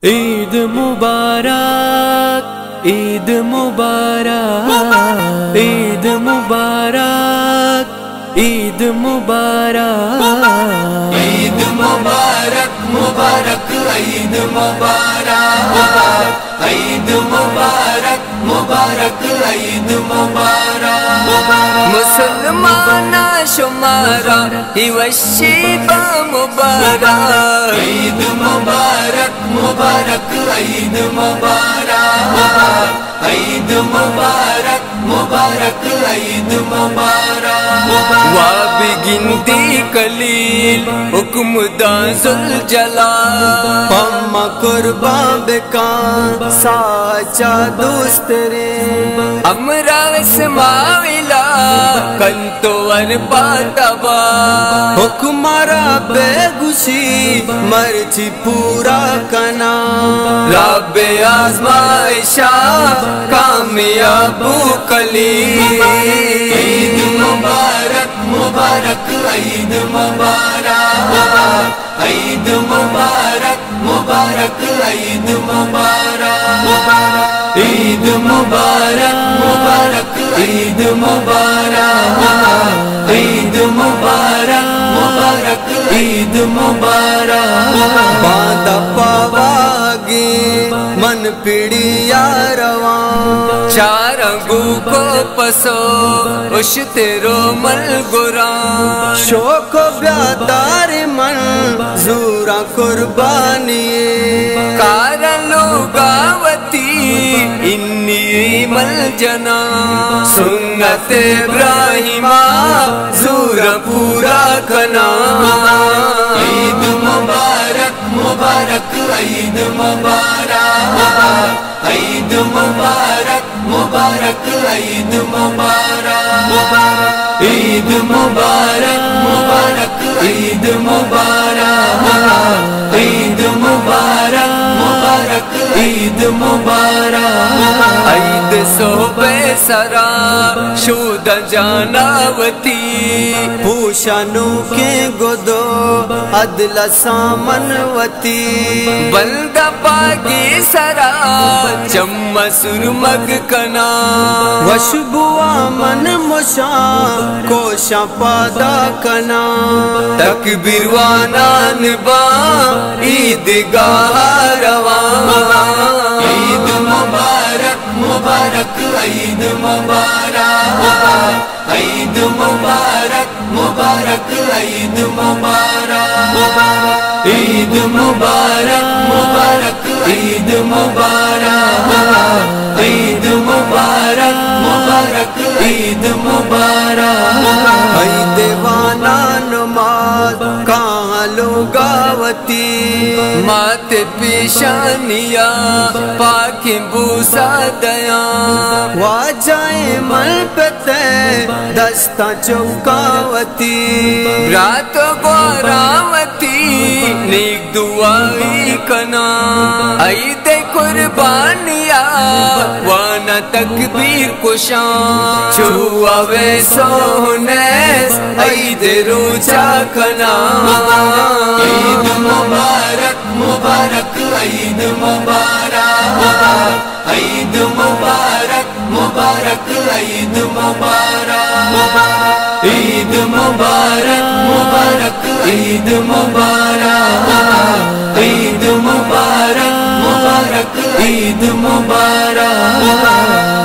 عید مبارک، عید مبارک، عید مبارک، عید مبارک، عید مبارک مبارک، عید مبارک، عید مبارک مبارک، عید مبارک، مسلمان شمارا وشیب مبارک، عید مبارک مبارک، عید مبارک، عید مبارک مبارک، عید مبارک، وابگندی کلیل حکم دا ذوالجلال، پما قربان بکان ساچا دوست رے، امرا اسماویلا کنتو ورپاتوا، حکمارا بے گوشی مرچی پورا کنا، رب آزمائشا کامیاب کلیل، عید مبارک مبارک، عید مبارک، عید مبارک مبارک، عید مبارک، عید مبارک مبارک، عید مبارک، عید مبارک مبارک، عید مبارک، باندھا پاواگی من پیڑیا روان، چار انگو کو پسو اش تیرو مل گران، شوق و بیادار من زورا قربانی، کارلو گاوتی انی مل جنا، سنت ابراہیمہ زورا پورا کنا، عید مبارک مبارک، عید مبارک، عید مبارک مبارک، عید مبارک، عید مبارک مبارک، عید مبارک، عید مبارک مبارک، عید مبارک، عید صحبہ سرا شود جاناوتی، پوشانو کے گدو عدل سامنوتی، بلدہ پاکی سرا چم سرمگ کنا، وشبوا من مشا کوشا پادا کنا، تکبیر وانان با عید گاہ روان، عید مبارک مبارک، عید مبارک، عید مبارک مبارک، عید مبارک، عید مبارک مبارک، عید مبارک، عید مبارک مبارک، عید مبارک، عید وانا نماز کہاں لوگاوتی، مات پیشانیا پاک بوسا دیا، واجائے مل پتے دستا چوکاوتی، رات گوراوتی نیک دعائی کنا، عید قربانیا وانا تکبیر کشان، چھوا وے سونیس عید روچا کنا، عید مبارک مبارک، عید مبارک، عید مبارک مبارک، عید مبارک، عید مبارک مبارک، عید مبارک، عید مبارک مبارک، عید مبارک۔